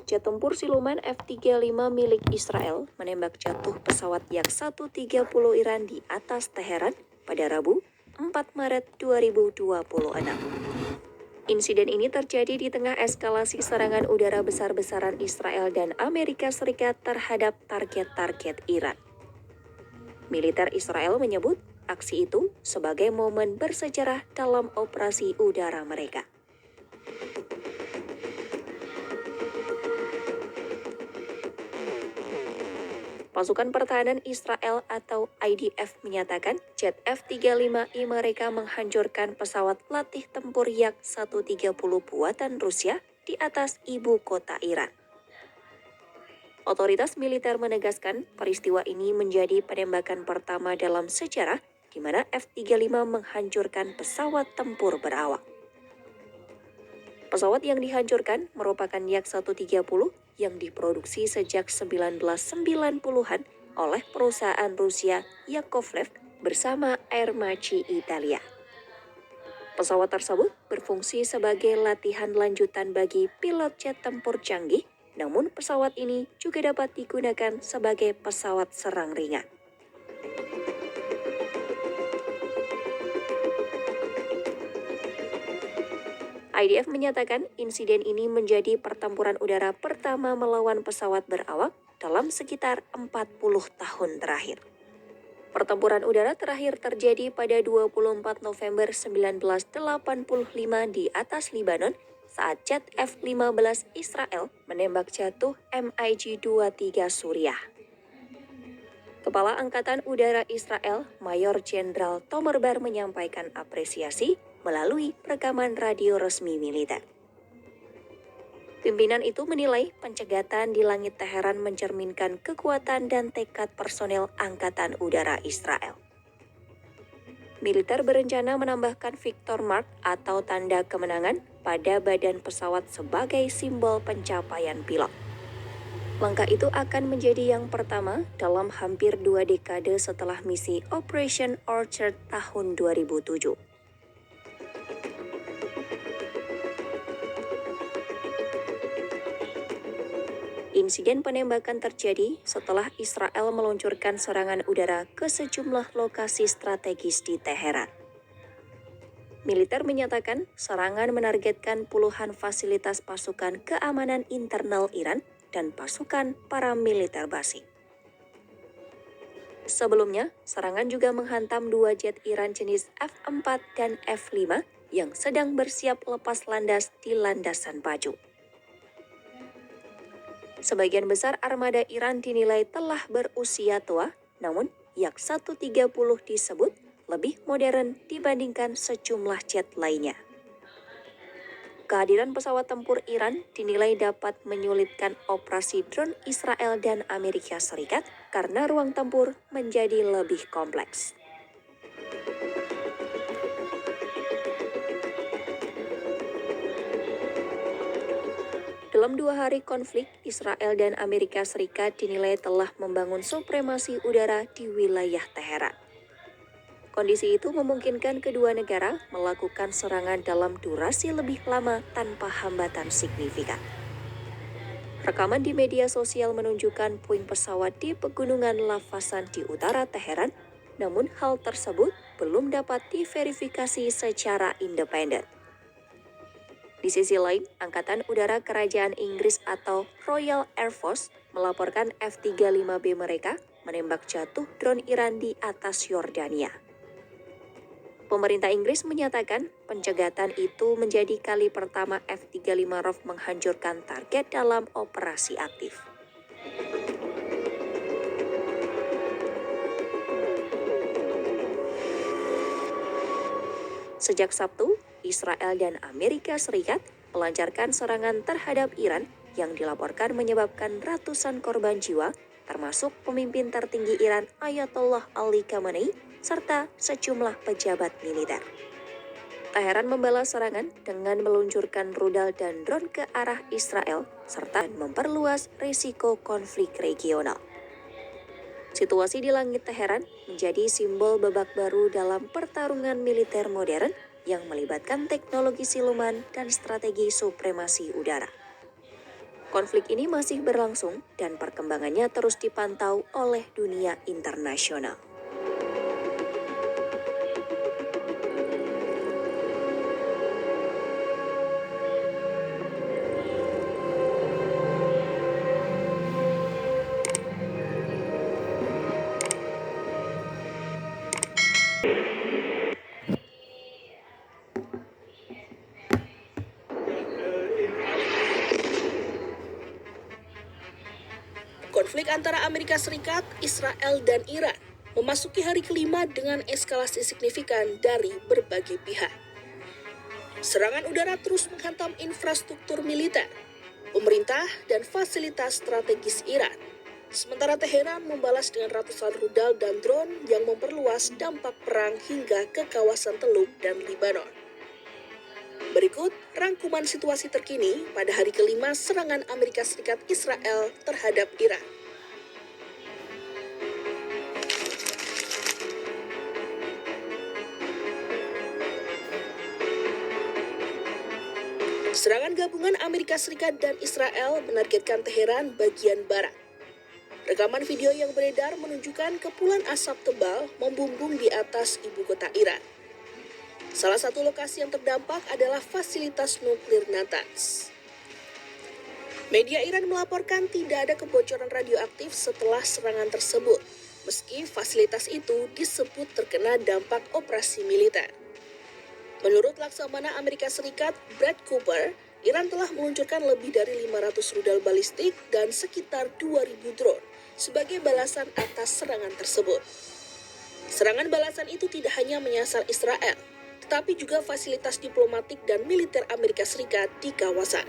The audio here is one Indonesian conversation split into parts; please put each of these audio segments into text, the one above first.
Jet tempur siluman F-35 milik Israel menembak jatuh pesawat Yak-130 Iran di atas Teheran pada Rabu, 4 Maret 2026. Insiden ini terjadi di tengah eskalasi serangan udara besar-besaran Israel dan Amerika Serikat terhadap target-target Iran. Militer Israel menyebut aksi itu sebagai momen bersejarah dalam operasi udara mereka. Pasukan Pertahanan Israel atau IDF menyatakan jet F-35I mereka menghancurkan pesawat latih tempur Yak-130 buatan Rusia di atas ibu kota Iran. Otoritas militer menegaskan peristiwa ini menjadi penembakan pertama dalam sejarah di mana F-35 menghancurkan pesawat tempur berawak. Pesawat yang dihancurkan merupakan Yak-130 yang diproduksi sejak 1990-an oleh perusahaan Rusia Yakovlev bersama Air Macchi Italia. Pesawat tersebut berfungsi sebagai latihan lanjutan bagi pilot jet tempur canggih, namun pesawat ini juga dapat digunakan sebagai pesawat serang ringan. IDF menyatakan insiden ini menjadi pertempuran udara pertama melawan pesawat berawak dalam sekitar 40 tahun terakhir. Pertempuran udara terakhir terjadi pada 24 November 1985 di atas Lebanon saat jet F-15 Israel menembak jatuh MiG-23 Suriah. Kepala Angkatan Udara Israel, Mayor Jenderal Tomer Bar menyampaikan apresiasi melalui rekaman radio resmi militer. Pimpinan itu menilai pencegatan di langit Teheran mencerminkan kekuatan dan tekad personel Angkatan Udara Israel. Militer berencana menambahkan Victor Mark atau tanda kemenangan pada badan pesawat sebagai simbol pencapaian pilot. Langkah itu akan menjadi yang pertama dalam hampir 2 dekade setelah misi Operation Orchard tahun 2007. Insiden penembakan terjadi setelah Israel meluncurkan serangan udara ke sejumlah lokasi strategis di Teheran. Militer menyatakan serangan menargetkan puluhan fasilitas pasukan keamanan internal Iran dan pasukan paramiliter basi. Sebelumnya, serangan juga menghantam 2 jet Iran jenis F-4 dan F-5 yang sedang bersiap lepas landas di landasan Paju. Sebagian besar armada Iran dinilai telah berusia tua, namun Yak-130 disebut lebih modern dibandingkan sejumlah jet lainnya. Kehadiran pesawat tempur Iran dinilai dapat menyulitkan operasi drone Israel dan Amerika Serikat karena ruang tempur menjadi lebih kompleks. Dalam 2 hari konflik, Israel dan Amerika Serikat dinilai telah membangun supremasi udara di wilayah Teheran. Kondisi itu memungkinkan kedua negara melakukan serangan dalam durasi lebih lama tanpa hambatan signifikan. Rekaman di media sosial menunjukkan puing pesawat di pegunungan Lavasan di utara Teheran, namun hal tersebut belum dapat diverifikasi secara independen. Di sisi lain, Angkatan Udara Kerajaan Inggris atau Royal Air Force melaporkan F-35B mereka menembak jatuh drone Iran di atas Yordania. Pemerintah Inggris menyatakan pencegatan itu menjadi kali pertama F-35 RAF menghancurkan target dalam operasi aktif. Sejak Sabtu, Israel dan Amerika Serikat melancarkan serangan terhadap Iran yang dilaporkan menyebabkan ratusan korban jiwa, termasuk pemimpin tertinggi Iran Ayatollah Ali Khamenei, serta sejumlah pejabat militer. Teheran membalas serangan dengan meluncurkan rudal dan drone ke arah Israel, serta memperluas risiko konflik regional. Situasi di langit Teheran menjadi simbol babak baru dalam pertarungan militer modern yang melibatkan teknologi siluman dan strategi supremasi udara. Konflik ini masih berlangsung dan perkembangannya terus dipantau oleh dunia internasional. Konflik antara Amerika Serikat, Israel, dan Iran memasuki hari kelima dengan eskalasi signifikan dari berbagai pihak. Serangan udara terus menghantam infrastruktur militer, pemerintah, dan fasilitas strategis Iran. Sementara Teheran membalas dengan ratusan rudal dan drone yang memperluas dampak perang hingga ke kawasan Teluk dan Lebanon. Berikut rangkuman situasi terkini pada hari kelima serangan Amerika Serikat Israel terhadap Iran. Serangan gabungan Amerika Serikat dan Israel menargetkan Teheran bagian barat. Rekaman video yang beredar menunjukkan kepulan asap tebal membumbung di atas ibu kota Iran. Salah satu lokasi yang terdampak adalah fasilitas nuklir Natanz. Media Iran melaporkan tidak ada kebocoran radioaktif setelah serangan tersebut, meski fasilitas itu disebut terkena dampak operasi militer. Menurut Laksamana Amerika Serikat, Brad Cooper, Iran telah meluncurkan lebih dari 500 rudal balistik dan sekitar 2.000 drone sebagai balasan atas serangan tersebut. Serangan balasan itu tidak hanya menyasar Israel, tetapi juga fasilitas diplomatik dan militer Amerika Serikat di kawasan.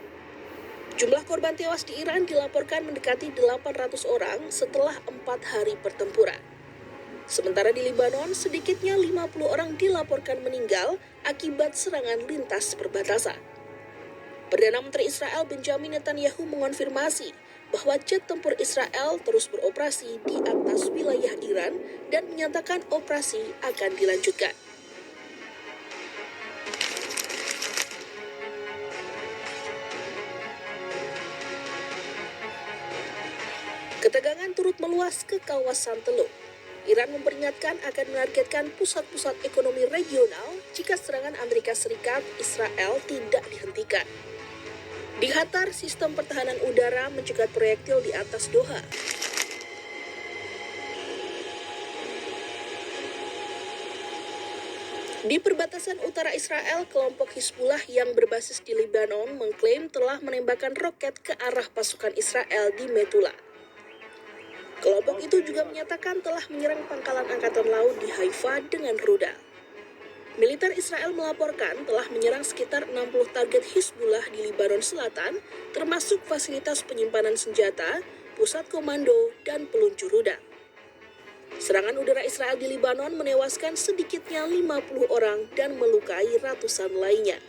Jumlah korban tewas di Iran dilaporkan mendekati 800 orang setelah 4 hari pertempuran. Sementara di Lebanon, sedikitnya 50 orang dilaporkan meninggal akibat serangan lintas perbatasan. Perdana Menteri Israel Benjamin Netanyahu mengonfirmasi bahwa jet tempur Israel terus beroperasi di atas wilayah Iran dan menyatakan operasi akan dilanjutkan. Ketegangan turut meluas ke kawasan Teluk. Iran memperingatkan akan menargetkan pusat-pusat ekonomi regional jika serangan Amerika Serikat Israel tidak dihentikan. Di Qatar, sistem pertahanan udara mencegat proyektil di atas Doha. Di perbatasan utara Israel, kelompok Hizbullah yang berbasis di Lebanon mengklaim telah menembakkan roket ke arah pasukan Israel di Metula. Kelompok itu juga menyatakan telah menyerang pangkalan angkatan laut di Haifa dengan rudal. Militer Israel melaporkan telah menyerang sekitar 60 target Hizbullah di Lebanon Selatan, termasuk fasilitas penyimpanan senjata, pusat komando, dan peluncur rudal. Serangan udara Israel di Lebanon menewaskan sedikitnya 50 orang dan melukai ratusan lainnya.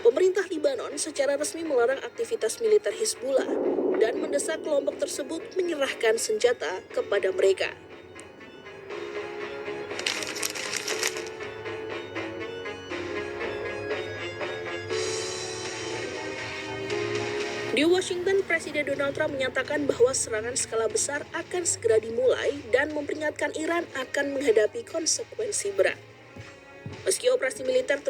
Pemerintah Lebanon secara resmi melarang aktivitas militer Hizbullah dan mendesak kelompok tersebut menyerahkan senjata kepada mereka. Di Washington, Presiden Donald Trump menyatakan bahwa serangan skala besar akan segera dimulai dan memperingatkan Iran akan menghadapi konsekuensi berat. Meski operasi militer terus